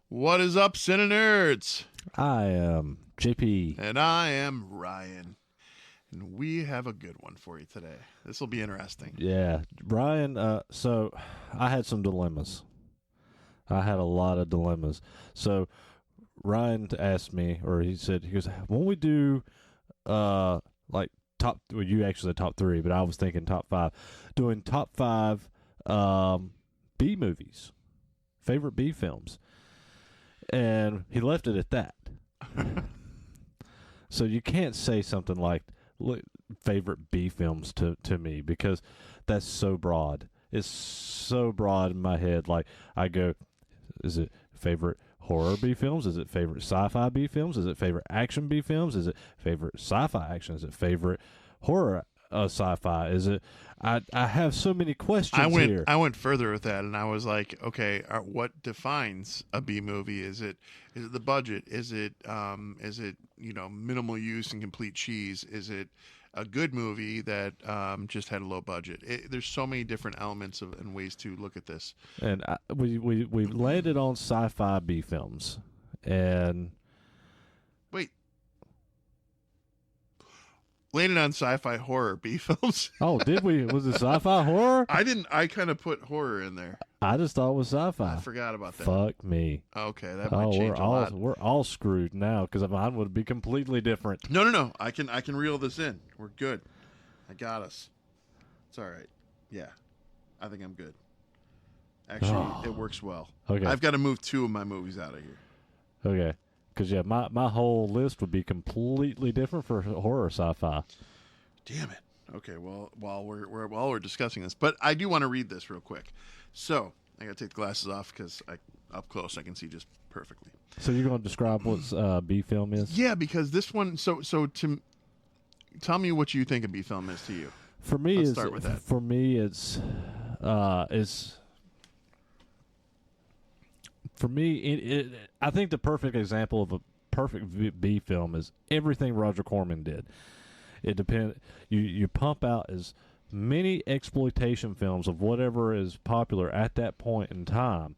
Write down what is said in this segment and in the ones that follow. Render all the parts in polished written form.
What is up, CineNerds? I am JP. And I am Ryan. And we have a good one for you today. This will be interesting. Yeah, Brian. So I had some dilemmas. I had a lot of dilemmas. So Ryan asked me, or he goes, when we do, like top. Well, you actually said top three, but I was thinking top five. Doing top five, B movies, favorite B films, and he left it at that. So you can't say something like favorite B films to me because that's so broad. It's so broad in my head. Like I go, is it favorite horror B films? Is it favorite sci-fi B films? Is it favorite action B films? Is it favorite sci-fi action? Is it favorite horror sci-fi? Is it? I have so many questions here. I went further with that, and I was like, okay, what defines a B movie? Is it the budget? Is it minimal use and complete cheese? Is it a good movie that just had a low budget? There's so many different elements and ways to look at this. And we landed on sci-fi B films, and wait. Landed on sci-fi horror B films. Oh, did we? Was it sci-fi horror? I didn't. I kind of put horror in there. I just thought it was sci-fi. I forgot about that. Fuck me. Okay, that might change a lot. We're all screwed now because mine would be completely different. No. I can reel this in. We're good. I got us. It's all right. Yeah, I think I'm good. Actually, it works well. Okay. I've got to move 2 of my movies out of here. Okay. Because, yeah, my whole list would be completely different for horror sci-fi. Damn it. Okay, well, while we're discussing this, but I do want to read this real quick. So I got to take the glasses off because up close I can see just perfectly. So you're going to describe what B film is? Yeah, because this one. So to tell me what you think a B film is to you. For me, Let's start with that. For me, it's. For me, I think the perfect example of a perfect B film is everything Roger Corman did. It depends. You pump out as many exploitation films of whatever is popular at that point in time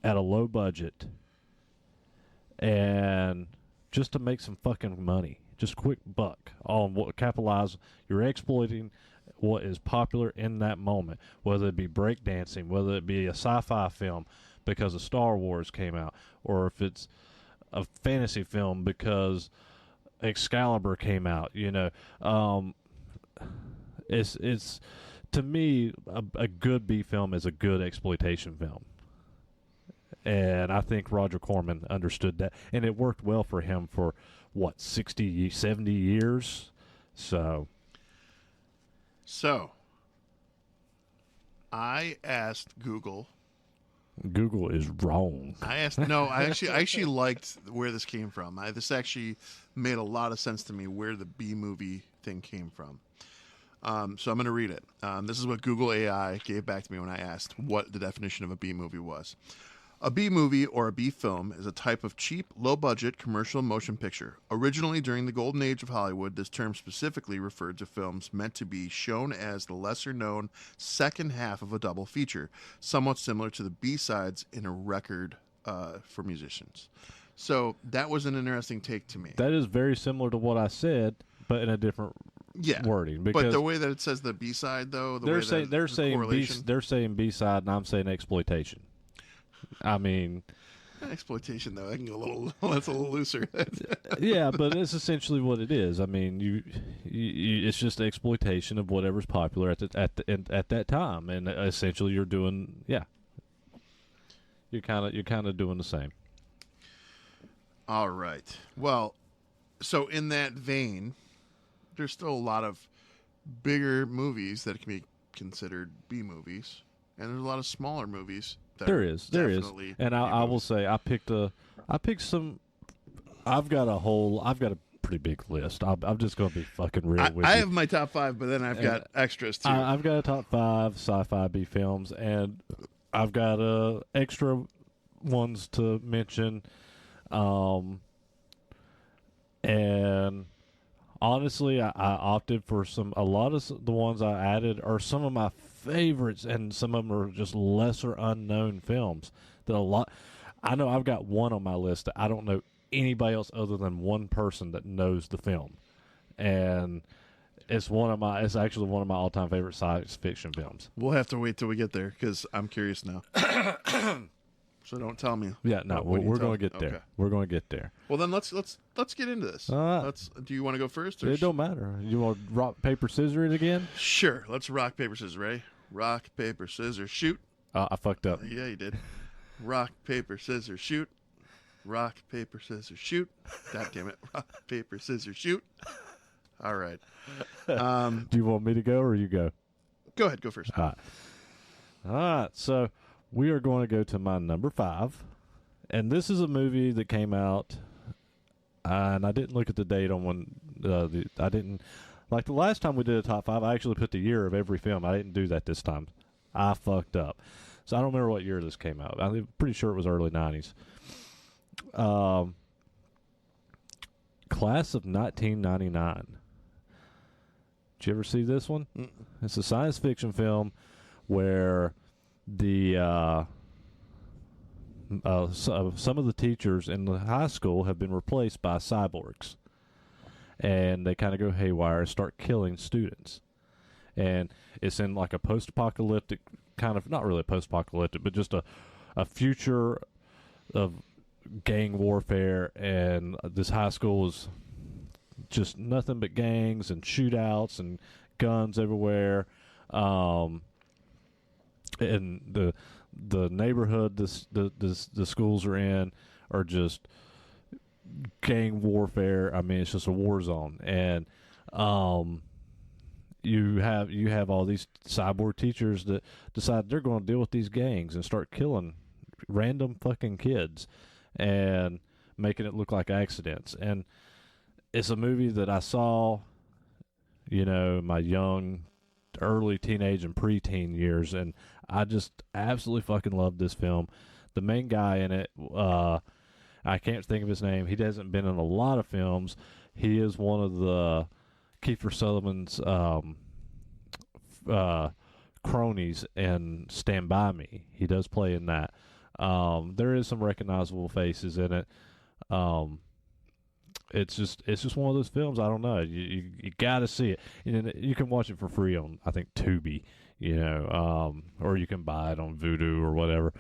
at a low budget, and just to make some fucking money, just quick buck on what capitalize. You're exploiting what is popular in that moment, whether it be breakdancing, whether it be a sci-fi film because of Star Wars came out, or if it's a fantasy film because Excalibur came out. It's to me a good B film is a good exploitation film, and I think Roger Corman understood that, and it worked well for him for 60, 70 years. So I asked Google. Google is wrong. I actually liked where this came from. This actually made a lot of sense to me where the B movie thing came from. So I'm going to read it. This is what Google AI gave back to me when I asked what the definition of a B movie was. A B movie or a B film is a type of cheap, low-budget commercial motion picture. Originally, during the golden age of Hollywood, this term specifically referred to films meant to be shown as the lesser-known second half of a double feature, somewhat similar to the B-sides in a record for musicians. So that was an interesting take to me. That is very similar to what I said, but in a different wording. Because but the way that it says the B-side, though, they're saying B-side, and I'm saying exploitation. I mean, exploitation though, I can go a little. That's a little looser. Yeah, but it's essentially what it is. I mean, you it's just exploitation of whatever's popular at that time, and essentially you're doing, you're kind of doing the same. All right. Well, so in that vein, there's still a lot of bigger movies that can be considered B movies, and there's a lot of smaller movies. There is, and I will say I picked some. I've got a pretty big list. I'm just going to be fucking real with you. I have my top 5, but then I've got extras too. I've got a top 5 sci-fi B films, and I've got extra ones to mention. And honestly, I opted for a lot of the ones I added are some of my favorites, and some of them are just lesser unknown films that I know I've got one on my list that I don't know anybody else other than one person that knows the film, and it's actually one of my all-time favorite science fiction films. We'll have to wait till we get there because I'm curious now. So don't tell me. Yeah, no, we're going to get there. Okay. We're going to get there. Well, then let's get into this. All right. Do you want to go first? Or It don't matter. You want to rock, paper, scissors it again? Sure. Let's rock, paper, scissors, Ray. Rock, paper, scissors, shoot. I fucked up. Yeah, you did. Rock, paper, scissors, shoot. Rock, paper, scissors, shoot. God damn it. Rock, paper, scissors, shoot. All right. Do you want me to go or you go? Go ahead. Go first. All right. So we are going to go to my number 5. And this is a movie that came out, and I didn't look at the date on when, I didn't, like the last time we did a top 5, I actually put the year of every film. I didn't do that this time. I fucked up. So I don't remember what year this came out. I'm pretty sure it was early 90s. Class of 1999. Did you ever see this one? Mm-mm. It's a science fiction film where the some of the teachers in the high school have been replaced by cyborgs, and they kind of go haywire and start killing students. And it's in like a post-apocalyptic kind of, not really post-apocalyptic, but just a future of gang warfare, and this high school is just nothing but gangs and shootouts and guns everywhere. And the neighborhood the schools are in are just gang warfare. I mean, it's just a war zone. And you have all these cyborg teachers that decide they're going to deal with these gangs and start killing random fucking kids and making it look like accidents. And it's a movie that I saw, my young, early teenage and preteen years, and I just absolutely fucking loved this film. The main guy in it, I can't think of his name. He hasn't been in a lot of films. He is one of the Kiefer Sutherland's cronies in Stand By Me. He does play in that. There is some recognizable faces in it. It's just one of those films. I don't know. You got to see it. And you can watch it for free on, I think, Tubi, or you can buy it on Vudu or whatever.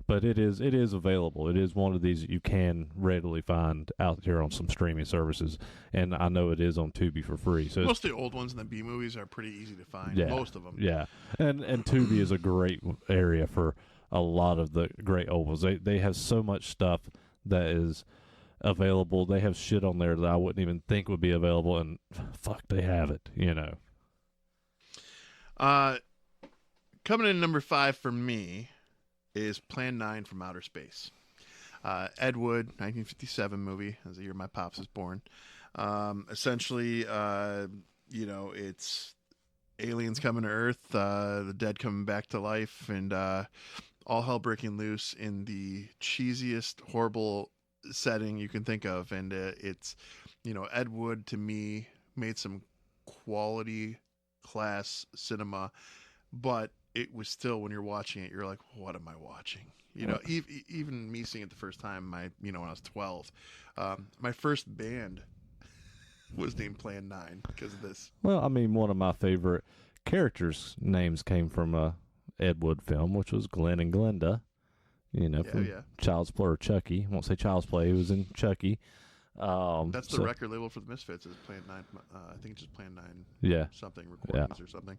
But it is available. It is one of these that you can readily find out here on some streaming services, and I know it is on Tubi for free. So most of the old ones in the B movies are pretty easy to find. Yeah, most of them. Yeah, and Tubi is a great area for a lot of the great old ones. They have so much stuff that is available. They have shit on there that I wouldn't even think would be available, and fuck, they have it. Coming in number 5 for me is Plan 9 from Outer Space. Ed Wood, 1957 movie. That's the year my pops was born. Essentially, it's aliens coming to Earth, the dead coming back to life, and all hell breaking loose in the cheesiest, horrible setting you can think of. And it's, Ed Wood, to me, made some quality class cinema, but it was still, when you're watching it, you're like, what am I watching? Even me seeing it the first time, when I was 12, my first band was named Plan 9 because of this. Well, I mean, one of my favorite characters' names came from a Ed Wood film, which was Glenn and Glenda. From Child's Play, or Chucky. I won't say Child's Play. He was in Chucky. That's the record label for the Misfits. Is Plan 9. I think it's just Plan 9. Yeah. Something recordings or something.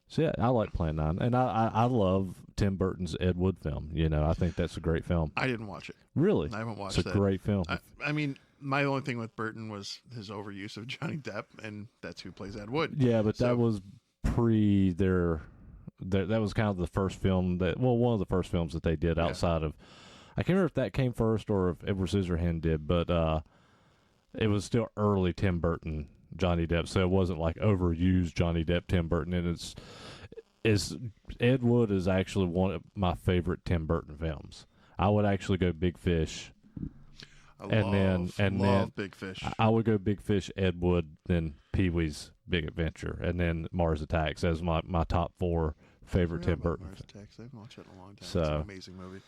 So yeah, I like Plan 9, and I love Tim Burton's Ed Wood film. I think that's a great film. I didn't watch it. Really? I haven't watched it. It's a great film. I mean, my only thing with Burton was his overuse of Johnny Depp, and that's who plays Ed Wood. Yeah, but that was pre their that was kind of the first film one of the first films that they did outside of, I can't remember if that came first or if Edward Scissorhands did, but it was still early Tim Burton Johnny Depp, so it wasn't like overused Johnny Depp Tim Burton. And it's Ed Wood is actually one of my favorite Tim Burton films. I would actually go Big Fish. I love Big Fish. I would go Big Fish, Ed Wood, then Pee-wee's Big Adventure, and then Mars Attacks as my top 4 favorite Tim Burton. Mars Attacks. I haven't watched that in a long time. So, it's an amazing movie.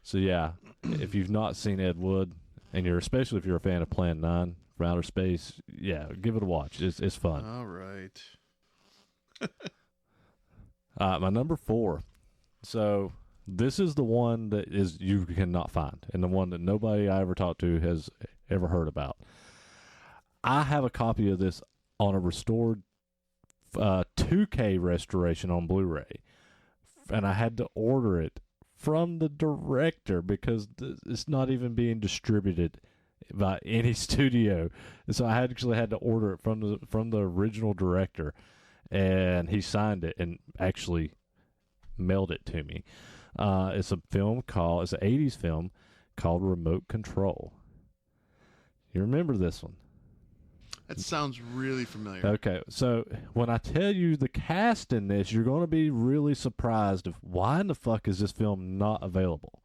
So yeah, if you've not seen Ed Wood, and especially if you're a fan of Plan 9 from Outer Space, yeah, give it a watch. It's fun. All right. My number 4. So this is the one that is you cannot find, and the one that nobody I ever talked to has ever heard about. I have a copy of this on a restored 2K restoration on Blu-ray, and I had to order it from the director because it's not even being distributed by any studio. And so I actually had to order it from the original director, and he signed it and actually mailed it to me. It's an 80s film called Remote Control. You remember this one? That sounds really familiar. Okay, so when I tell you the cast in this, you're going to be really surprised of why in the fuck is this film not available?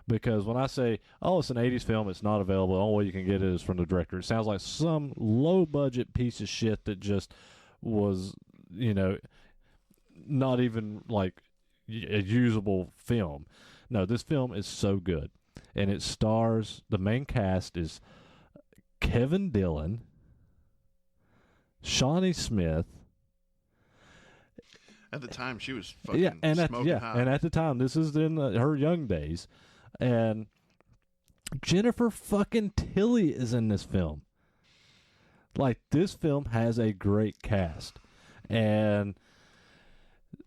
Because when I say, oh, it's an 80s film, it's not available, the only way you can get it is from the director, it sounds like some low-budget piece of shit that just was, not even like a usable film. No, this film is so good. And it stars, the main cast is Kevin Dillon, Shawnee Smith. At the time, she was fucking smoking hot. And at the time, this is in her young days, and Jennifer fucking Tilly is in this film. Like, this film has a great cast, and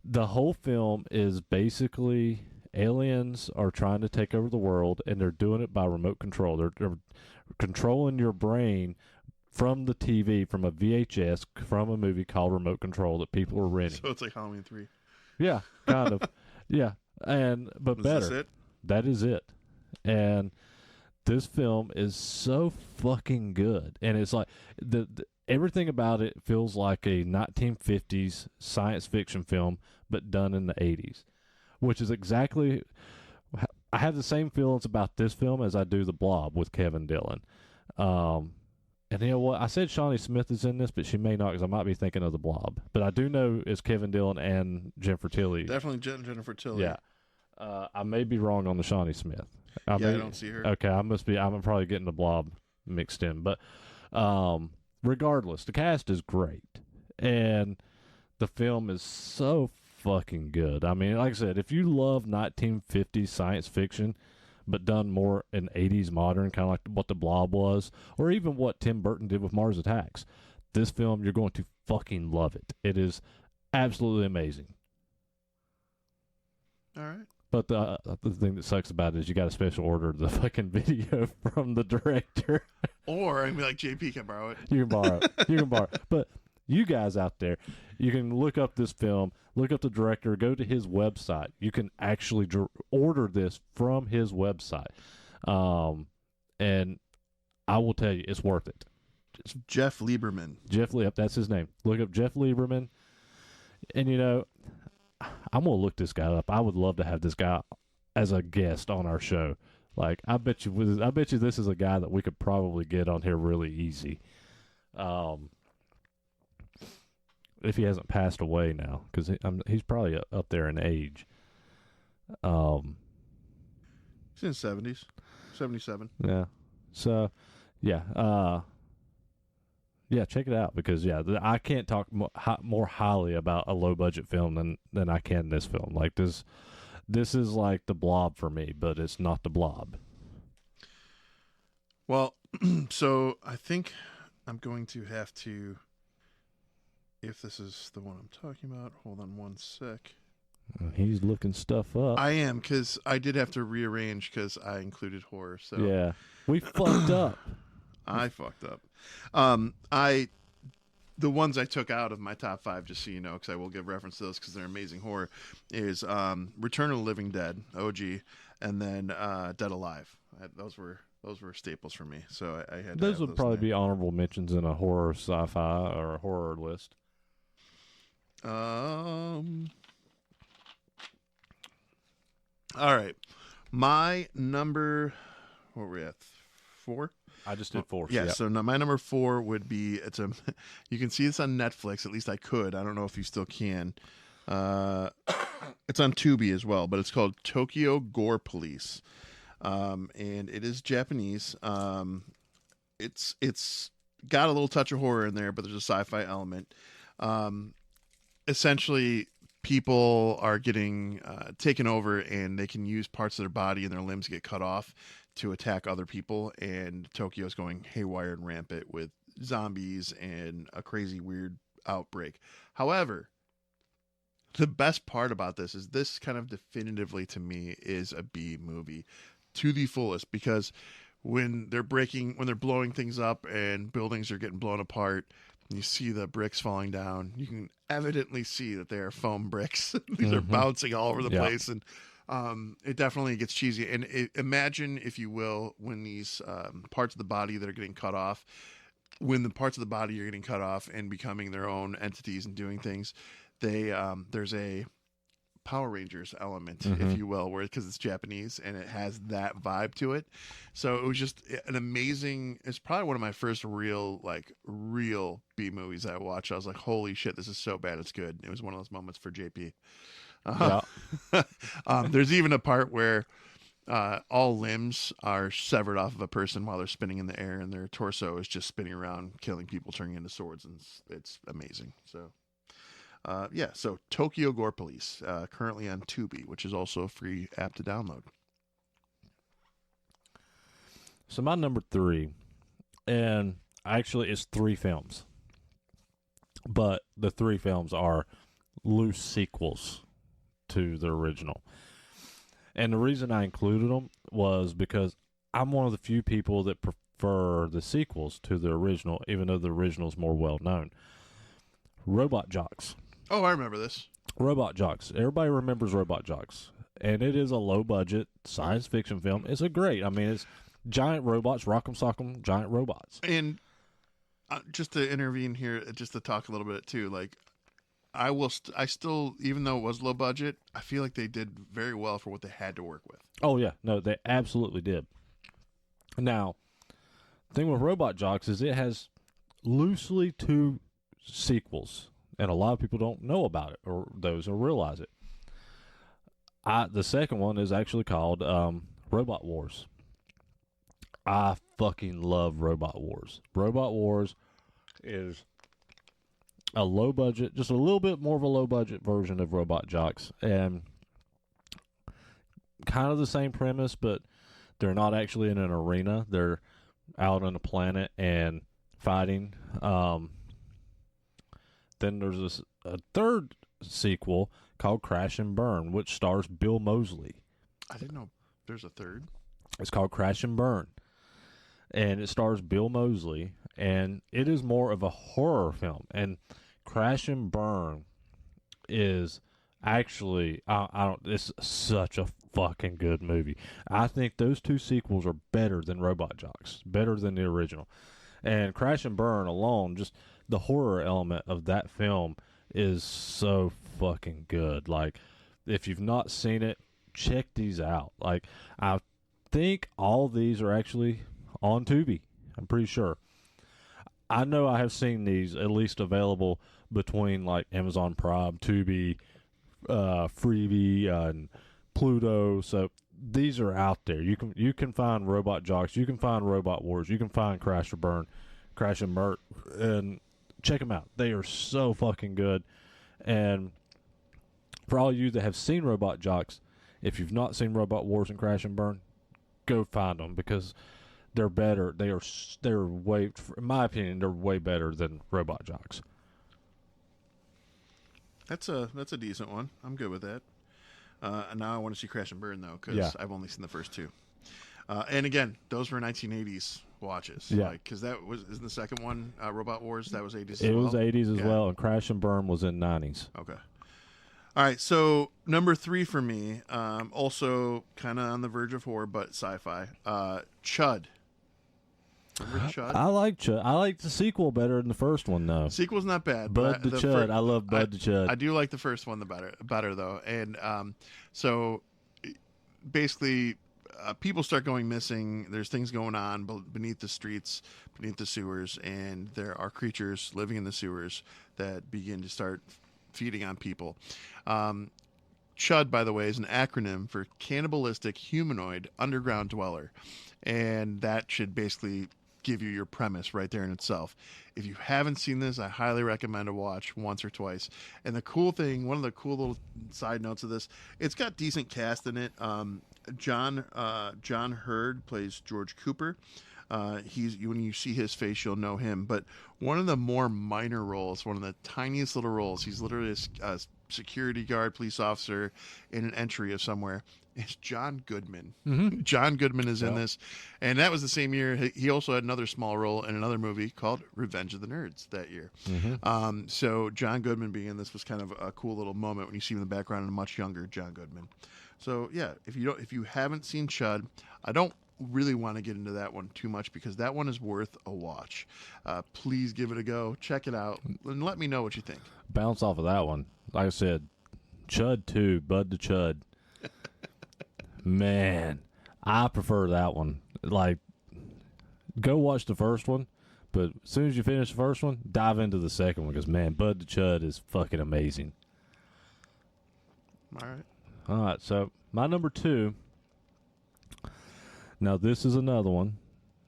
the whole film is basically aliens are trying to take over the world, and they're doing it by remote control. They're controlling your brain from the TV, from a VHS, from a movie called Remote Control that people are renting. So it's like Halloween 3. Yeah, kind of. Yeah, but Was better. this it? That is it. And this film is so fucking good. And it's like, everything about it feels like a 1950s science fiction film, but done in the 80s, which is exactly... I have the same feelings about this film as I do The Blob with Kevin Dillon. And you know what? I said Shawnee Smith is in this, but she may not because I might be thinking of The Blob. But I do know it's Kevin Dillon and Jennifer Tilly. Definitely Jennifer Tilly. Yeah. I may be wrong on the Shawnee Smith. I don't see her. Okay, I'm probably getting The Blob mixed in. But regardless, the cast is great. And the film is so fucking good. I mean, like I said, if you love 1950s science fiction, but done more in 80s modern, kind of like what The Blob was, or even what Tim Burton did with Mars Attacks. This film, you're going to fucking love it. It is absolutely amazing. All right. But the thing that sucks about it is you got to special order the fucking video from the director. Or I mean, like JP can borrow it. You can borrow it. You can borrow it. But you guys out there, you can look up this film, look up the director, go to his website. You can actually order this from his website. And I will tell you, it's worth it. It's Jeff Lieberman. That's his name. Look up Jeff Lieberman. And, I'm going to look this guy up. I would love to have this guy as a guest on our show. Like, I bet you this is a guy that we could probably get on here really easy. If he hasn't passed away now, because he's probably up there in age. He's in his 70s, 77. Yeah. So, yeah. Yeah, check it out because, I can't talk more highly about a low-budget film than I can this film. Like, this is like The Blob for me, but it's not The Blob. Well, so I think I'm going to have to... If this is the one I'm talking about, hold on one sec. He's looking stuff up. I am, because I did have to rearrange because I included horror. So yeah, we fucked up. I fucked up. The ones I took out of my top 5, just so you know, because I will give reference to those because they're amazing horror, is Return of the Living Dead, OG, and then Dead Alive. Those were staples for me. So I had those would probably be honorable mentions in a horror sci-fi or a horror list. All right, my number. What were we at? 4. I just did 4. Yeah. So my number 4 would be you can see this on Netflix. At least I could. I don't know if you still can. It's on Tubi as well, but it's called Tokyo Gore Police, and it is Japanese. It's got a little touch of horror in there, but there's a sci-fi element. Um, Essentially, people are getting taken over, and they can use parts of their body and their limbs get cut off to attack other people. And Tokyo's going haywire and rampant with zombies and a crazy weird outbreak. However, the best part about this kind of definitively to me is a B movie to the fullest, because when they're blowing things up and buildings are getting blown apart, and you see the bricks falling down, you can evidently see that they are foam bricks. These are bouncing all over the place, and it definitely gets cheesy. And imagine, if you will, when these parts of the body that are getting cut off, when the parts of the body are getting cut off and becoming their own entities and doing things, there's a Power Rangers element, if you will, where, because it's Japanese and it has that vibe to it. So it was just an amazing. It's probably one of my first real B movies I watched. I was like, holy shit, this is so bad it's good. It was one of those moments for JP. There's even a part where all limbs are severed off of a person while they're spinning in the air, and their torso is just spinning around, killing people, turning into swords, and it's amazing. So. So Tokyo Gore Police, currently on Tubi, which is also a free app to download. So my number 3, and actually it's 3 films, but the 3 films are loose sequels to the original. And the reason I included them was because I'm one of the few people that prefer the sequels to the original, even though the original is more well known. Robot Jocks. Oh, I remember this. Robot Jocks. Everybody remembers Robot Jocks. And it is a low-budget science fiction film. It's it's giant robots, rock'em sock'em, giant robots. And just to intervene here, just to talk a little bit too, like, I still, even though it was low budget, I feel like they did very well for what they had to work with. Oh, yeah. No, they absolutely did. Now, the thing with Robot Jocks is it has loosely 2 sequels. And a lot of people don't know about it, or realize it. The second one is actually called Robot Wars. I fucking love Robot Wars. Robot Wars is a low budget, just a little bit more of a low budget version of Robot Jocks, and kind of the same premise, but they're not actually in an arena. They're out on a planet and fighting. Then there's a third sequel called Crash and Burn, which stars Bill Moseley. I didn't know there's a third. It's called Crash and Burn, and it stars Bill Moseley, and it is more of a horror film. And Crash and Burn is actually, it's such a fucking good movie. I think those 2 sequels are better than Robot Jocks, better than the original. And Crash and Burn alone, just the horror element of that film is so fucking good. Like, if you've not seen it, check these out. Like, I think all these are actually on Tubi. I'm pretty sure. I know I have seen these at least available between like Amazon Prime, Tubi, Freebie, and Pluto. So these are out there. You can find Robot Jocks. You can find Robot Wars. You can find Crash and Burn, and check them out. They are so fucking good. And for all you that have seen Robot Jocks, if you've not seen Robot Wars and Crash and Burn, go find them, because they're better. They're way, in my opinion, they're way better than Robot Jocks. That's a decent one. I'm good with that. And now I want to see Crash and Burn though, because I've only seen the first 2. And again, those were 1980s watches. Yeah, because isn't the second one Robot Wars? That was 80s. It was 80s as well, and Crash and Burn was in 90s. Okay. All right, so number 3 for me, also kind of on the verge of horror, but sci-fi. Chud. Remember Chud? I like Chud. I like the sequel better than the first one, though. Sequel's not bad. Bud the Chud. I love Bud the Chud. I do like the first one better though. And so basically, people start going missing. There's things going on beneath the streets, beneath the sewers, and there are creatures living in the sewers that begin to start feeding on people. Chud CHUD, by the way, is an acronym for Cannibalistic Humanoid Underground Dweller. And that should basically give you your premise right there in itself. If you haven't seen this, I highly recommend a watch once or twice. And the cool thing, one of the cool little side notes of this, it's got decent cast in it. John Hurd plays George Cooper. He's when you see his face, you'll know him. But one of the more minor roles, one of the tiniest little roles, he's literally a security guard, police officer in an entry of somewhere. It's John Goodman. Mm-hmm. John Goodman is in this, and that was the same year. He also had another small role in another movie called Revenge of the Nerds that year. Mm-hmm. So John Goodman being in this was kind of a cool little moment when you see him in the background, and a much younger John Goodman. So yeah, if you haven't seen Chud, I don't really want to get into that one too much because that one is worth a watch. Please give it a go, check it out, and let me know what you think. Bounce off of that one. Like I said, Chud 2, Bud to Chud. Man, I prefer that one. Like, go watch the first one, but as soon as you finish the first one, dive into the second one because, man, Bud to Chud is fucking amazing. All right, so my number 2. Now, this is another one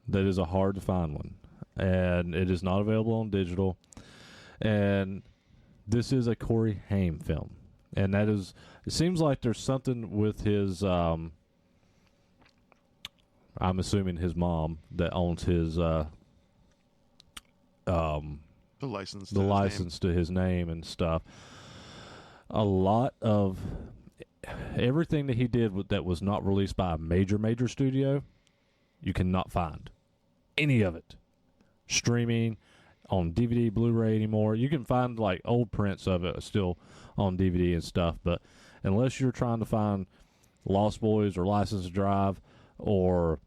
that is a hard-to-find one, and it is not available on digital, and this is a Corey Haim film. And that is, it seems like there's something with his, I'm assuming his mom that owns his, the license to his name and stuff. A lot of everything that he did that was not released by a major studio, you cannot find any of it streaming on DVD, Blu-ray anymore. You can find like old prints of it still on DVD and stuff, but unless you're trying to find Lost Boys or License to Drive or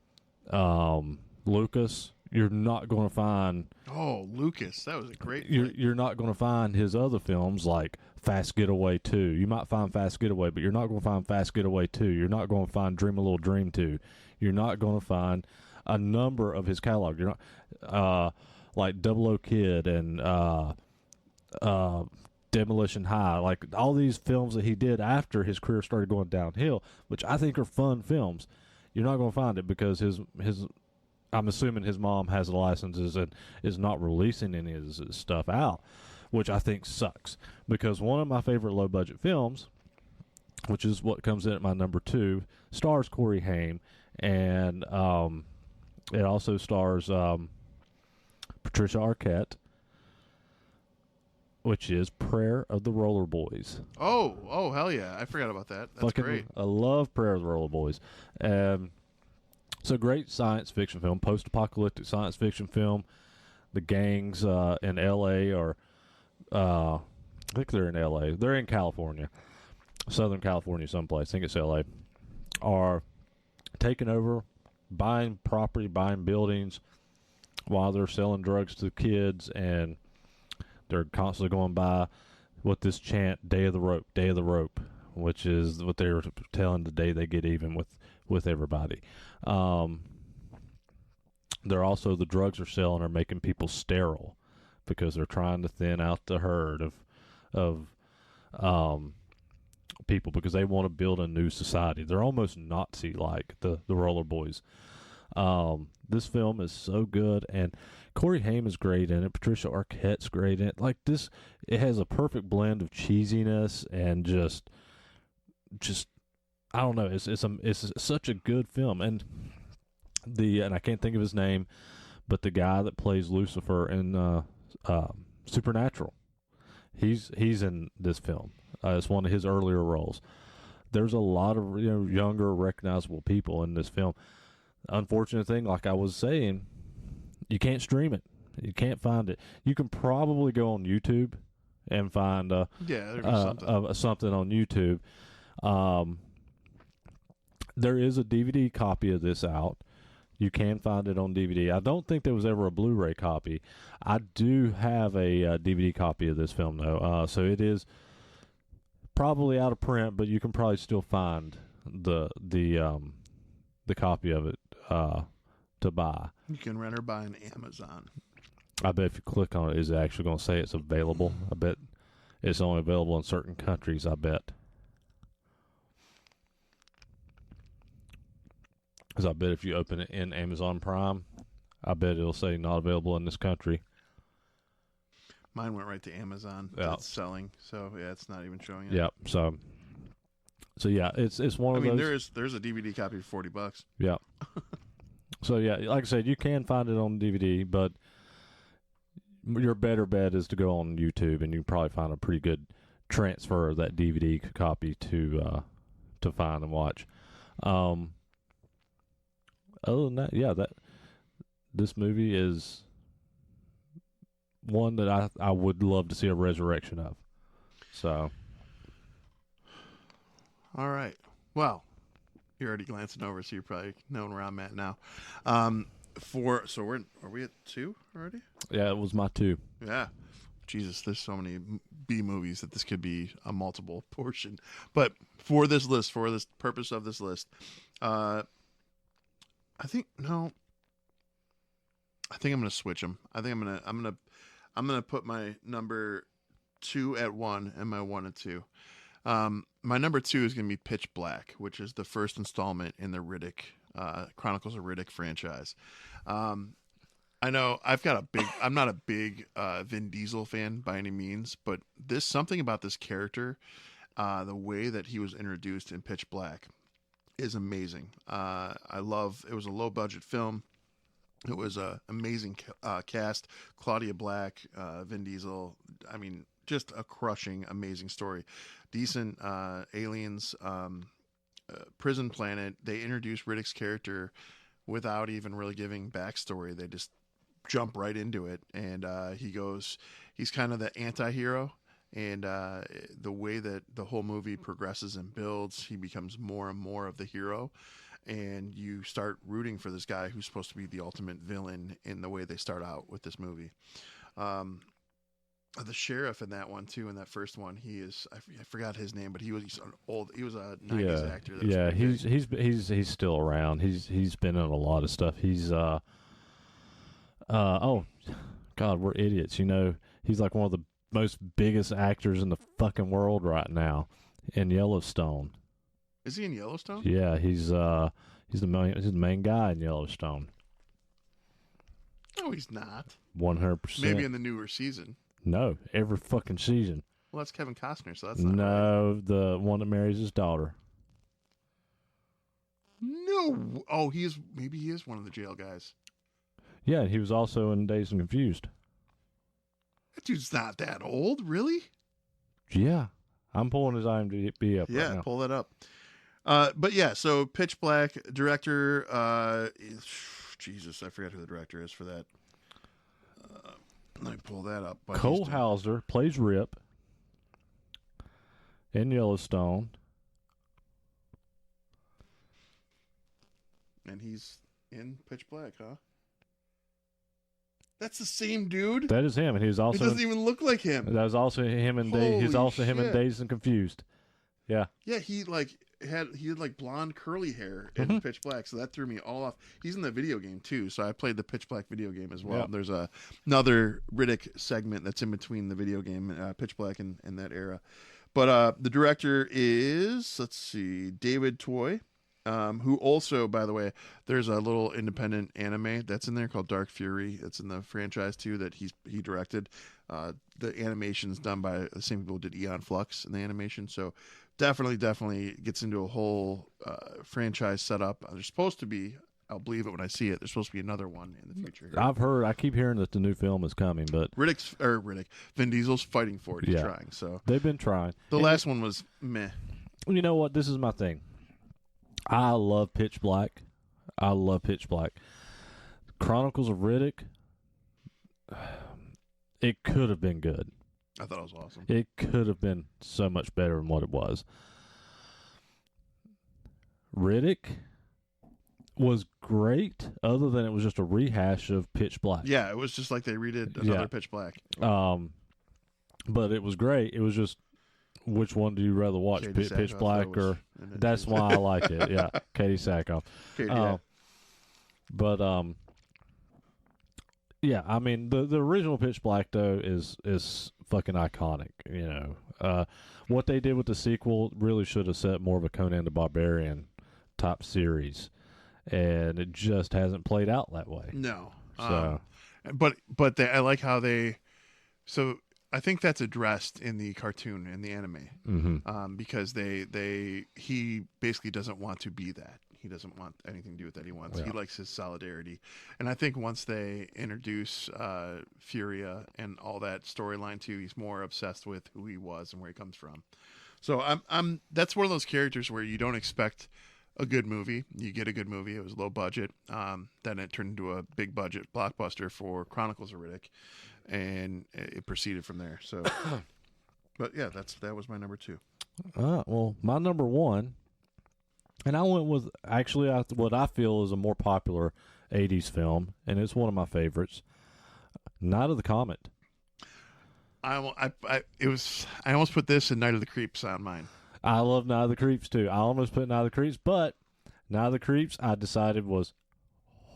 Lucas, you're not going to find. Oh, Lucas, that was a great. You're not going to find his other films like Fast Getaway 2. You might find Fast Getaway, but you're not going to find Fast Getaway 2. You're not going to find Dream a Little Dream 2. You're not going to find a number of his catalog. You're not like Double O Kid and Demolition High, like all these films that he did after his career started going downhill, which I think are fun films. You're not going to find it because his I'm assuming his mom has the licenses and is not releasing any of his stuff out, which I think sucks. Because one of my favorite low budget films, which is what comes in at my number 2, stars Corey Haim, and it also stars Patricia Arquette, which is Prayer of the Roller Boys. Oh, hell yeah. I forgot about that. That's great. I love Prayer of the Roller Boys. It's a great science fiction film, post-apocalyptic science fiction film. The gangs in L.A. are, I think they're in L.A. They're in California, Southern California someplace. I think it's L.A. Are taking over, buying property, buying buildings while they're selling drugs to kids, and they're constantly going by with this chant, Day of the Rope, which is what they're telling the day they get even with everybody. They're also, the drugs they're selling are making people sterile because they're trying to thin out the herd of people because they want to build a new society. They're almost Nazi-like, the Roller Boys. This film is so good, and Corey Haim is great in it. Patricia Arquette's great in it. Like this, it has a perfect blend of cheesiness and just I don't know. It's such a good film, and I can't think of his name, but the guy that plays Lucifer in Supernatural, he's in this film. It's one of his earlier roles. There's a lot of younger, recognizable people in this film. Unfortunate thing, like I was saying, you can't stream it. You can't find it. You can probably go on YouTube and find something on YouTube. There is a DVD copy of this out. You can find it on DVD. I don't think there was ever a Blu-ray copy. I do have a DVD copy of this film, though. So it is probably out of print, but you can probably still find the copy of it to buy. You can rent or buy on Amazon. I bet if you click on it, it's actually going to say it's available. I bet it's only available in certain countries, I bet. Because I bet if you open it in Amazon Prime, I bet it'll say not available in this country. Mine went right to Amazon. Yeah. It's selling, so yeah, it's not even showing it. Yep. So yeah, it's one of those. There's a DVD copy for $40. Yeah. So yeah, like I said, you can find it on DVD, but your better bet is to go on YouTube, and you can probably find a pretty good transfer of that DVD copy to find and watch. Other than that, yeah, this movie is one that I would love to see a resurrection of. So, all right. Well, you're already glancing over, so you're probably knowing where I'm at now. Are we at 2 already? yeah, it was my 2. Yeah. Jesus, there's so many B movies that this could be a multiple portion. But for this list, for this purpose of this list, I think I'm going to switch them. I think I'm going to put my number 2 at 1 and my 1 at 2. My number 2 is going to be Pitch Black, which is the first installment in the Chronicles of Riddick franchise. I know I'm not a big Vin Diesel fan by any means, but something about this character, the way that he was introduced in Pitch Black is amazing. It was a low budget film. It was an amazing cast. Claudia Black, Vin Diesel. I mean, just a crushing, amazing story. Decent aliens, prison planet. They introduced Riddick's character without even really giving backstory. They just jump right into it, and he's kind of the anti-hero, and the way that the whole movie progresses and builds, he becomes more and more of the hero, and you start rooting for this guy who's supposed to be the ultimate villain in the way they start out with this movie. The sheriff in that one too, in that first one, I forgot his name, but he was a 90s actor. Yeah, he's still around. He's been in a lot of stuff. He's oh God, we're idiots. He's like one of the most biggest actors in the fucking world right now in Yellowstone. Is he in Yellowstone? Yeah, he's the main guy in Yellowstone. No, he's not. 100%. Maybe in the newer season. No, every fucking season. Well, that's Kevin Costner, so that's not right. The one that marries his daughter. No. Oh, maybe he is one of the jail guys. Yeah, he was also in Dazed and Confused. That dude's not that old, really? Yeah. I'm pulling his IMDb up right now. Pull that up. But yeah, so Pitch Black, director, Jesus, I forgot who the director is for that. Let me pull that up. Cole Hauser plays Rip in Yellowstone. And he's in Pitch Black, huh? That's the same dude? That is him, and he's also... It doesn't even look like him. That was also him in He's also him in Dazed and Confused. Yeah. Yeah, he had blonde curly hair in Pitch Black, so that threw me all off. He's in the video game too, so I played the Pitch Black video game as well. Yeah. There's another Riddick segment that's in between the video game, Pitch Black, and that era. But the director is, let's see, David Toy, who also, by the way, there's a little independent anime that's in there called Dark Fury. It's in the franchise too that he directed. The animation's done by the same people who did Eon Flux in the animation, so definitely gets into a whole franchise setup. There's supposed to be, I'll believe it when I see it, there's supposed to be another one in the future. I keep hearing that the new film is coming, but Vin Diesel's fighting for it. He's trying. So they've been trying. The last one was meh. You know what? This is my thing. I love Pitch Black. Chronicles of Riddick. It could have been good. I thought it was awesome. It could have been so much better than what it was. Riddick was great, other than it was just a rehash of Pitch Black. Yeah, it was just like they redid another Pitch Black. But it was great. It was just, which one do you rather watch, Pitch Black or? That's why I like it. Yeah, Katie Sackhoff. Yeah, I mean the original Pitch Black though is fucking iconic. What they did with the sequel really should have set more of a Conan the Barbarian type series, and it just hasn't played out that way. No. So, But I like how they. So I think that's addressed in the cartoon in the anime, because he basically doesn't want to be that. He doesn't want anything to do with that. He likes his solidarity, and I think once they introduce Furia and all that storyline too, he's more obsessed with who he was and where he comes from. So I'm that's one of those characters where you don't expect a good movie. You get a good movie. It was low budget. Then it turned into a big budget blockbuster for Chronicles of Riddick, and it proceeded from there. So, but yeah, that was my number 2. Well, my number 1, and I went with actually what I feel is a more popular '80s film, and it's one of my favorites, Night of the Comet. I almost put this in Night of the Creeps on mine. I love Night of the Creeps too. I almost put Night of the Creeps, but Night of the Creeps I decided was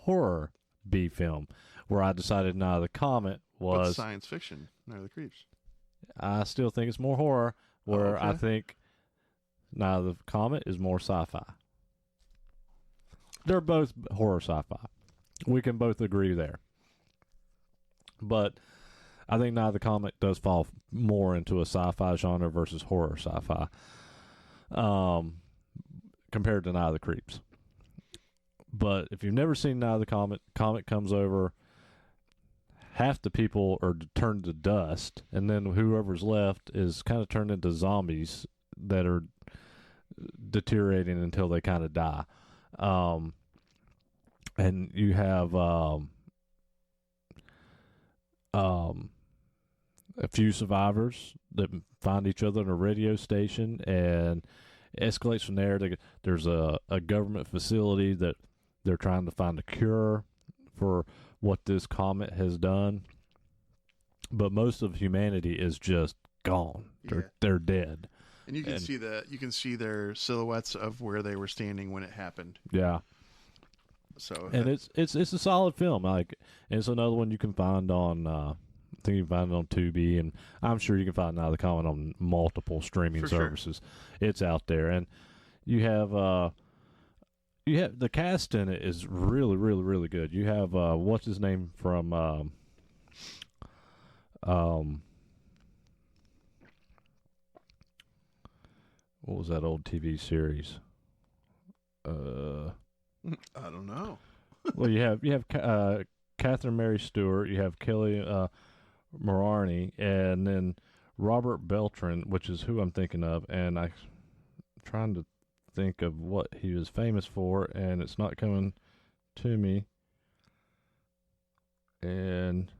horror B film, where I decided Night of the Comet was but science fiction. Night of the Creeps. I still think it's more horror, where okay. I think Night of the Comet is more sci-fi. They're both horror sci-fi. We can both agree there. But I think Night of the Comet does fall more into a sci-fi genre versus horror sci-fi, compared to Night of the Creeps. But if you've never seen Night of the Comet, Comet comes over, half the people are turned to dust, and then whoever's left is kind of turned into zombies that are deteriorating until they kind of die. And you have a few survivors that find each other in a radio station, and it escalates from there. There's a government facility that they're trying to find a cure for what this comet has done, but most of humanity is just gone. They're dead, and you can see their silhouettes of where they were standing when it happened. Yeah. So and it's a solid film. Like, and it's another one you can find on. I think you can find it on Tubi, and I'm sure you can find Night of the Comet on multiple streaming services. Sure. It's out there, and you have the cast in it is really, really, really good. You have what's his name from what was that old TV series? I don't know. Well, you have Catherine Mary Stewart, you have Kelly Maroney, and then Robert Beltran, which is who I'm thinking of, and I'm trying to think of what he was famous for, and it's not coming to me. And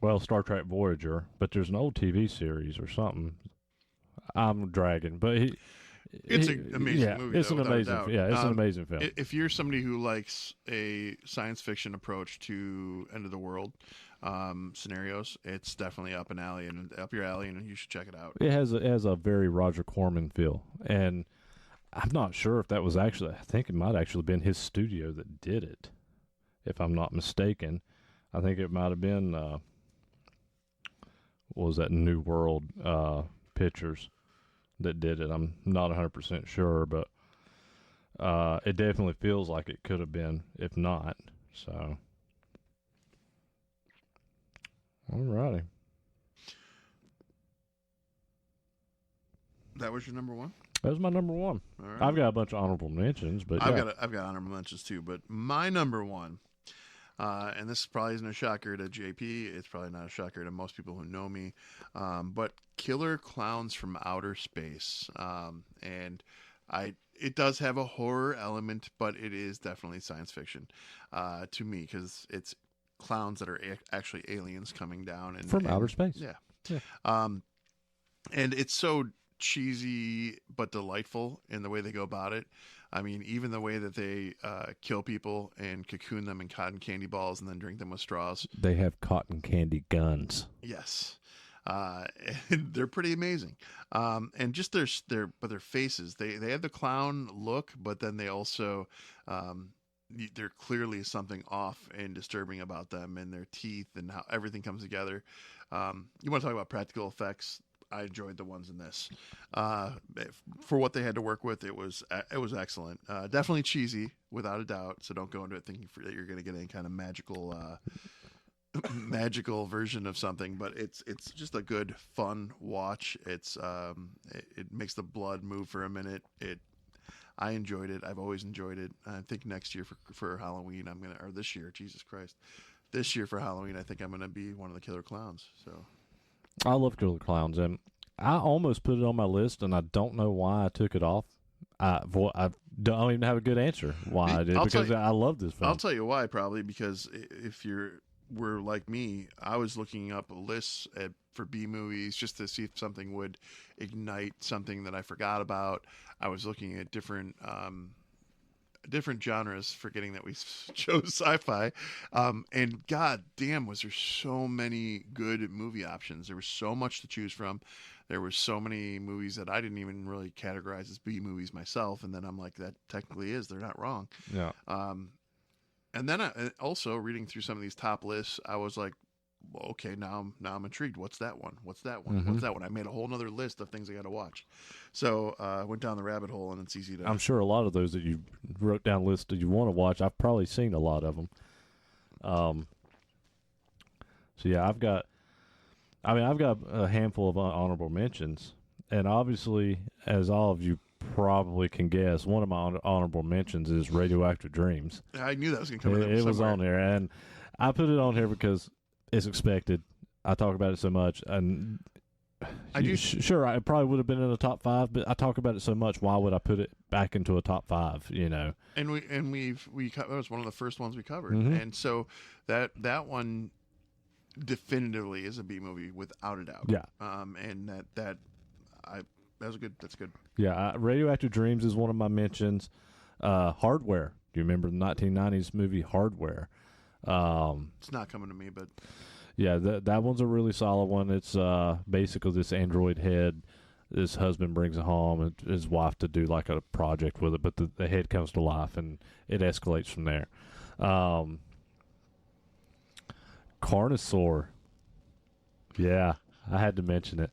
well, Star Trek Voyager, but there's an old TV series or something. I'm dragging, but it's an amazing movie. It's an amazing, it's an amazing film. If you're somebody who likes a science fiction approach to end of the world scenarios, it's definitely up your alley, and you should check it out. It has a very Roger Corman feel, and I'm not sure if that was actually. I think it might actually been his studio that did it, if I'm not mistaken. I think it might have been what was that, New World Pictures that did it. I'm not 100% sure, but it definitely feels like it could have been, if not. So, alrighty. That was your number 1? That was my number 1. All right. I've got a bunch of honorable mentions, but I've got honorable mentions too. But my number 1, and this probably isn't a shocker to JP. It's probably not a shocker to most people who know me. But Killer Clowns from Outer Space, and it does have a horror element, but it is definitely science fiction to me, because it's clowns that are actually aliens coming down from outer space. Yeah. And it's so cheesy but delightful in the way they go about it. I mean, even the way that they kill people and cocoon them in cotton candy balls and then drink them with straws. They have cotton candy guns. Yes. And they're pretty amazing. And just their faces, they have the clown look, but then they also, there clearly is something off and disturbing about them, and their teeth and how everything comes together. You want to talk about practical effects? I enjoyed the ones in this. For what they had to work with, it was excellent. Definitely cheesy, without a doubt. So don't go into it thinking that you're going to get any kind of magical version of something, but it's just a good fun watch. It makes the blood move for a minute. I enjoyed it. I've always enjoyed it. I think next year for Halloween or this year, Jesus Christ, this year for Halloween, I think I'm gonna be one of the killer clowns. So I love killer clowns, and I almost put it on my list, and I don't know why I took it off. I don't even have a good answer why I did, because I love this film. I'll tell you why. Probably because if were like me, I was looking up lists for B movies just to see if something would ignite something that I forgot about. I was looking at different genres, forgetting that we chose sci-fi. And god damn, was there so many good movie options. There was so much to choose from. There were so many movies that I didn't even really categorize as B movies myself. And then I'm like, that technically is. They're not wrong. Yeah. And then also reading through some of these top lists, I was like, well, okay, now I'm intrigued. What's that one? What's that one? Mm-hmm. What's that one? I made a whole nother list of things I got to watch. So I went down the rabbit hole, and it's easy to... I'm sure a lot of those that you wrote down lists that you want to watch, I've probably seen a lot of them. So yeah, I've got a handful of honorable mentions, and obviously, as all of you probably can guess, one of my honorable mentions is Radioactive Dreams. I knew that was going to come in. It was on there, and I put it on here because it's expected. I talk about it so much, and sure, I probably would have been in the top 5, but I talk about it so much. Why would I put it back into a top 5? You know, and that was one of the first ones we covered, mm-hmm. and so that one definitively is a B movie without a doubt. Yeah, and that's good. Yeah, Radioactive Dreams is one of my mentions. Hardware. Do you remember the 1990s movie Hardware? It's not coming to me, but yeah, that one's a really solid one. It's basically this android head. His husband brings it home, and his wife to do like a project with it, but the head comes to life, and it escalates from there. Carnosaur. Yeah, I had to mention it.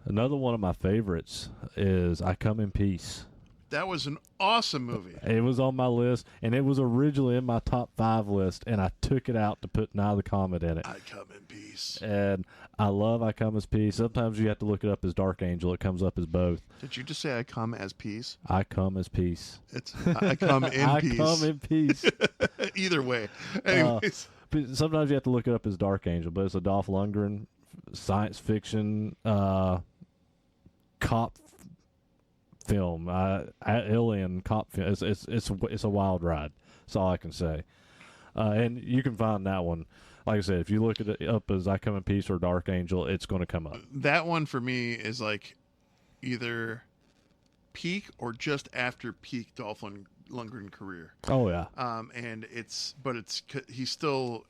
Another one of my favorites is I Come in Peace. That was an awesome movie. It was on my list, and it was originally in my top 5 list, and I took it out to put Night of the Comet in it. I Come in Peace. And I love I Come as Peace. Sometimes you have to look it up as Dark Angel. It comes up as both. Did you just say I come as peace? I come as peace. It's I come in peace. I come in peace. Either way. Anyways. But sometimes you have to look it up as Dark Angel, but it's a Dolph Lundgren science fiction cop film, alien cop film. It's a wild ride. That's all I can say. And you can find that one. Like I said, if you look it up as I Come in Peace or Dark Angel, it's going to come up. That one for me is like either peak or just after peak Dolph Lundgren career. Oh yeah. And he's still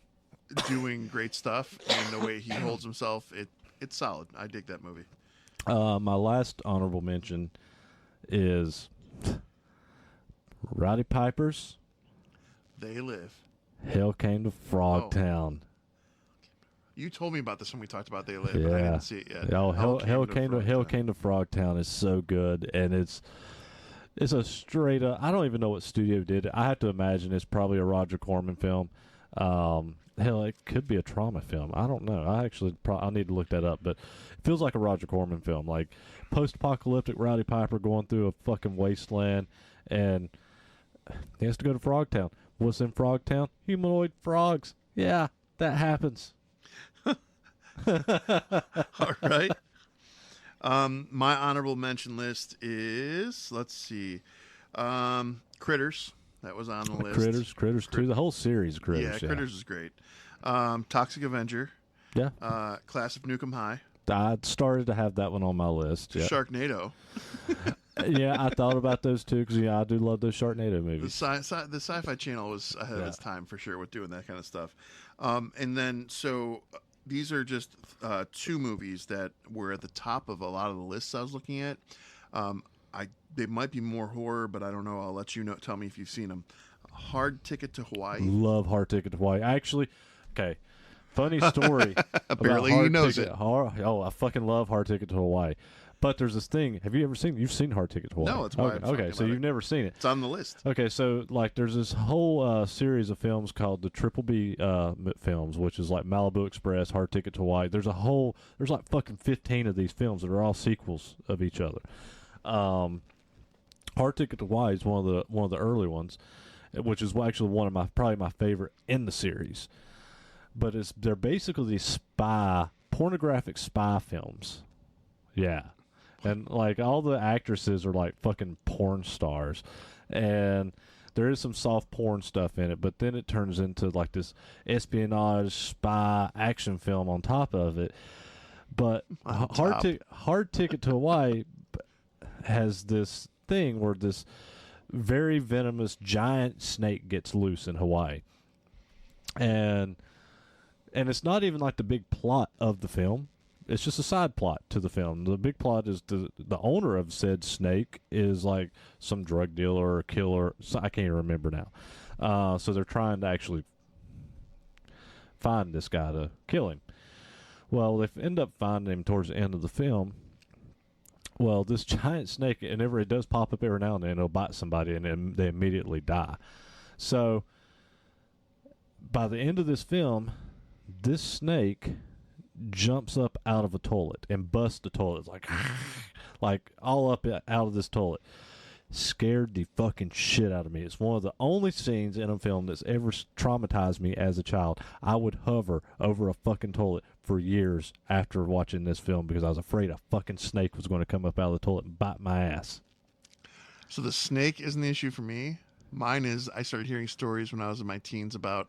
doing great stuff, and the way he holds himself, it's solid. I dig that movie. My last honorable mention is Roddy Piper's They Live. Hell Came to Frogtown. Oh. You told me about this when we talked about They Live, yeah. but I didn't see it yet. Oh, Hell Came to Frogtown is so good, and it's a straight up. I don't even know what studio did it. I have to imagine it's probably a Roger Corman film. Hell, it could be a trauma film. I don't know. I need to look that up, but it feels like a Roger Corman film, like post-apocalyptic Roddy Piper going through a fucking wasteland, and he has to go to Frogtown. What's in Frogtown? Humanoid frogs. Yeah, that happens. All right. My honorable mention list is, let's see, Critters. That was on the list. Critters 2. The whole series of Critters. Yeah, Critters is great. Toxic Avenger. Yeah. Class of Nukem High. I started to have that one on my list. Yeah. Sharknado. Yeah, I thought about those too because I do love those Sharknado movies. The Sci-Fi Channel was ahead of its time for sure with doing that kind of stuff. And then these are just 2 movies that were at the top of a lot of the lists I was looking at. They might be more horror, but I don't know. I'll let you know. Tell me if you've seen them. Hard Ticket to Hawaii. Love Hard Ticket to Hawaii. Actually, okay. Funny story. Apparently about he knows Ticket, it. Oh, I fucking love Hard Ticket to Hawaii. But there's this thing. Have you ever seen? You've seen Hard Ticket to Hawaii? No, it's why I'm talking okay. So about you've it. never seen it. It's on the list. Okay, so like there's this whole series of films called the Triple B films, which is like Malibu Express, Hard Ticket to Hawaii. There's like fucking 15 of these films that are all sequels of each other. Hard Ticket to Hawaii is one of the early ones, which is actually probably my favorite in the series. But they're basically these pornographic spy films. Yeah. And like all the actresses are like fucking porn stars, and there is some soft porn stuff in it, but then it turns into like this espionage spy action film on top of it. But Hard Ticket to Hawaii has this thing where this very venomous giant snake gets loose in Hawaii, and it's not even like the big plot of the film. It's just a side plot to the film. The big plot is the owner of said snake is like some drug dealer or killer. I can't even remember now. So they're trying to actually find this guy to kill him. Well, they end up finding him towards the end of the film. Well, this giant snake, and it does pop up every now and then, it'll bite somebody, and then they immediately die. So by the end of this film, this snake jumps up out of a toilet and busts the toilet. It's like all up out of this toilet. Scared the fucking shit out of me. It's one of the only scenes in a film that's ever traumatized me as a child. I would hover over a fucking toilet for years after watching this film because I was afraid a fucking snake was going to come up out of the toilet and bite my ass. So the snake isn't the issue for me. Mine is I started hearing stories when I was in my teens about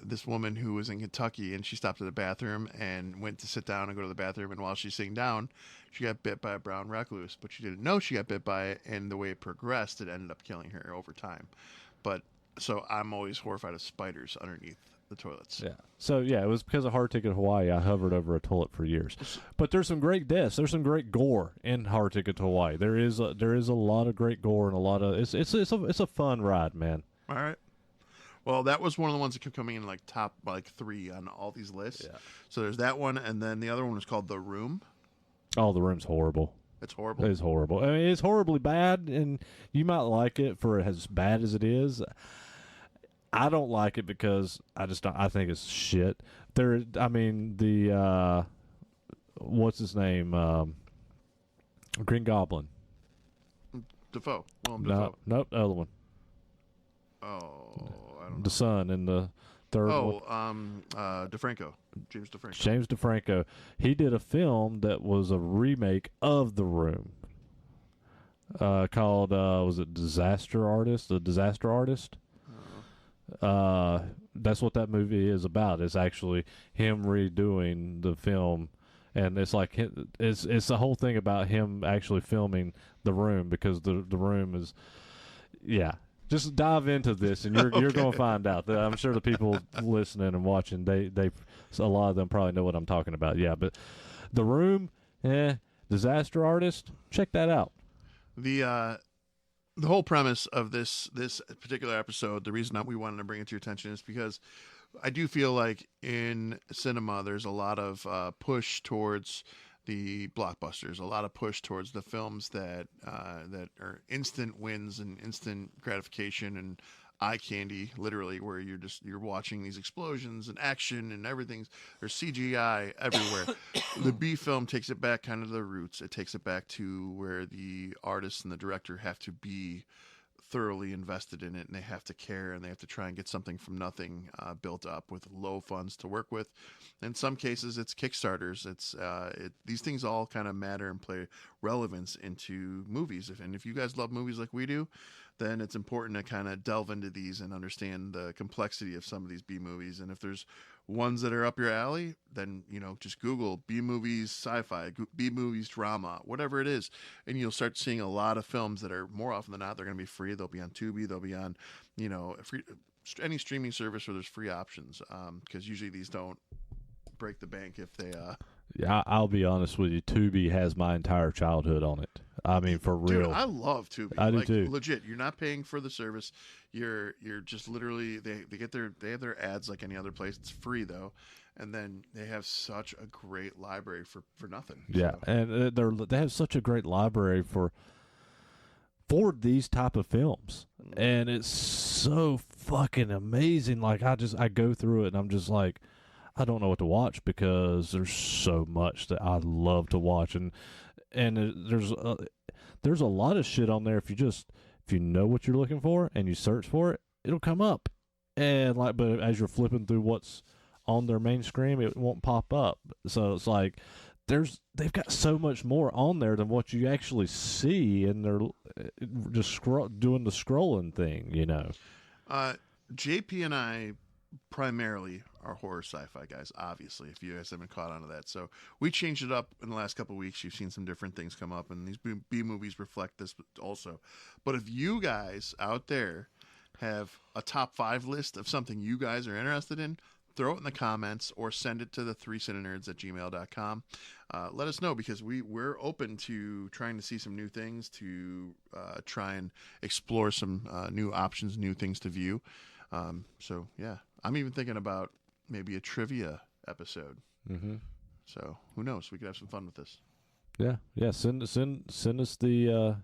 this woman who was in Kentucky, and she stopped at a bathroom and went to sit down and go to the bathroom, and while she's sitting down, she got bit by a brown recluse, but she didn't know she got bit by it, and the way it progressed, it ended up killing her over time. But so I'm always horrified of spiders underneath the toilets. Yeah. So yeah, it was because of Hard Ticket to Hawaii. I hovered over a toilet for years. But there's some great deaths. There's some great gore in Hard Ticket to Hawaii. There is a lot of great gore and a lot of it's a fun ride, man. All right. Well, that was one of the ones that kept coming in like top 3 on all these lists. Yeah. So there's that one, and then the other one was called The Room. Oh, The Room's horrible. It's horrible. It is horrible. I mean, it's horribly bad, and you might like it for as bad as it is. I don't like it because I just don't. I think it's shit. What's his name? Green Goblin. Dafoe. Willem Dafoe. Nope, the other one. Oh, I don't know. The son in the third one. DeFranco. James DeFranco. James DeFranco. He did a film that was a remake of The Room. Called was it Disaster Artist? The Disaster Artist. That's what that movie is about. It's actually him redoing the film, and it's like it's the whole thing about him actually filming The Room because the Room is, yeah. Just dive into this, and you're going to find out. I'm sure the people listening and watching, they a lot of them probably know what I'm talking about. Yeah, but The Room, Disaster Artist, check that out. The whole premise of this particular episode, the reason that we wanted to bring it to your attention is because I do feel like in cinema there's a lot of push towards the blockbusters, a lot of push towards the films that are instant wins and instant gratification and eye candy, literally, where you're watching these explosions and action and everything's there's CGI everywhere. The B film takes it back kind of to the roots. It takes it back to where the artist and the director have to be thoroughly invested in it, and they have to care, and they have to try and get something from nothing built up with low funds to work with. In some cases, it's Kickstarters. These things all kind of matter and play relevance into movies. If you guys love movies like we do, then it's important to kind of delve into these and understand the complexity of some of these B movies. And if there's ones that are up your alley, then, just Google B movies, sci-fi, B movies, drama, whatever it is. And you'll start seeing a lot of films that are more often than not, they're going to be free. They'll be on Tubi. They'll be on, any streaming service where there's free options. Because usually these don't break the bank if they, Yeah, I'll be honest with you. Tubi has my entire childhood on it. I mean, for real. Dude, I love Tubi. I do too. Legit, you're not paying for the service. You're just literally they have their ads like any other place. It's free though, and then they have such a great library for nothing. Yeah, So, and they have such a great library for these type of films, and it's so fucking amazing. Like I go through it, and I'm just like, I don't know what to watch because there's so much that I love to watch, and there's a lot of shit on there. If you know what you're looking for and you search for it, it'll come up, and like, but as you're flipping through what's on their main screen, it won't pop up. So it's like they've got so much more on there than what you actually see, and they're just doing the scrolling thing, you know. JP and I primarily are horror sci-fi guys, obviously, if you guys haven't caught on to that. So we changed it up in the last couple of weeks. You've seen some different things come up, and these B movies reflect this also. But if you guys out there have a top 5 list of something you guys are interested in, throw it in the comments or send it to the 3cinenerds@gmail.com. Let us know, because we're open to trying to see some new things, to try and explore some new options, new things to view. So yeah, I'm even thinking about maybe a trivia episode. Mm-hmm. So who knows? We could have some fun with this. Yeah. Send us the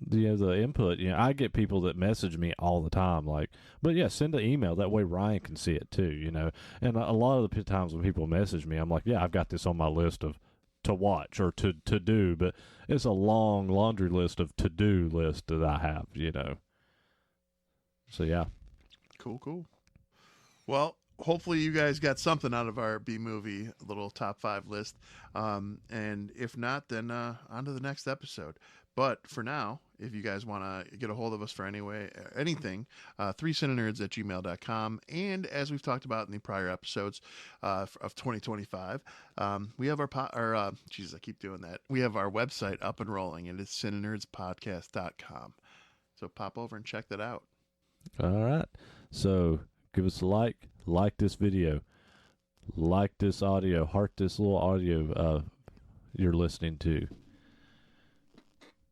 input. You know, I get people that message me all the time, like, but yeah, send an email. That way Ryan can see it too, you know. And a lot of the times when people message me, I'm like, yeah, I've got this on my list of to watch or to do, but it's a long laundry list of to-do list that I have, you know. So yeah. Cool. Well, hopefully you guys got something out of our B movie little top 5 list. And if not, then on to the next episode. But for now, if you guys want to get a hold of us for anything, 3cinenerds@gmail.com. And as we've talked about in the prior episodes of 2025, we have Jesus, I keep doing that. We have our website up and rolling, and it's CineNerdsPodcast.com. So pop over and check that out. All right. So give us a like this video, like this audio, heart this little audio you're listening to.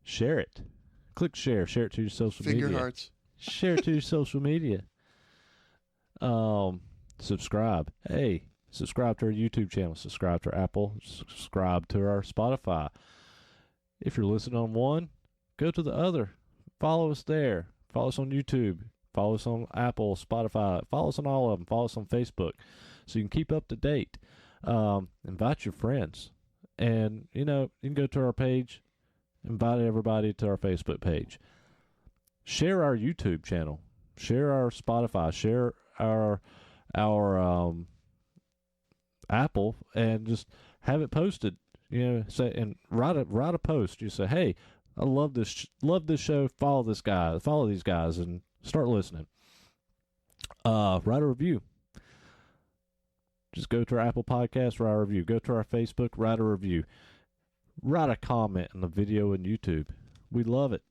Share it. Click share. Share it to your social media. Finger hearts. Share it to your social media. Subscribe. Hey, subscribe to our YouTube channel. Subscribe to our Apple. Subscribe to our Spotify. If you're listening on one, go to the other. Follow us there. Follow us on YouTube. Follow us on Apple, Spotify. Follow us on all of them. Follow us on Facebook so you can keep up to date. Invite your friends. And, you know, you can go to our page. Invite everybody to our Facebook page. Share our YouTube channel. Share our Spotify. Share our Apple, and just have it posted. You know, say and write a post. You say, hey, I love this show. Follow this guy. Follow these guys, and start listening. Write a review. Just go to our Apple Podcast, write a review. Go to our Facebook, write a review. Write a comment on the video on YouTube. We love it.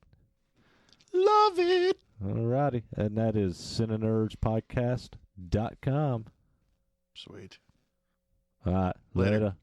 Love it. Alrighty. And that is CineNerdsPodcast.com. Sweet. All right. Later. Later.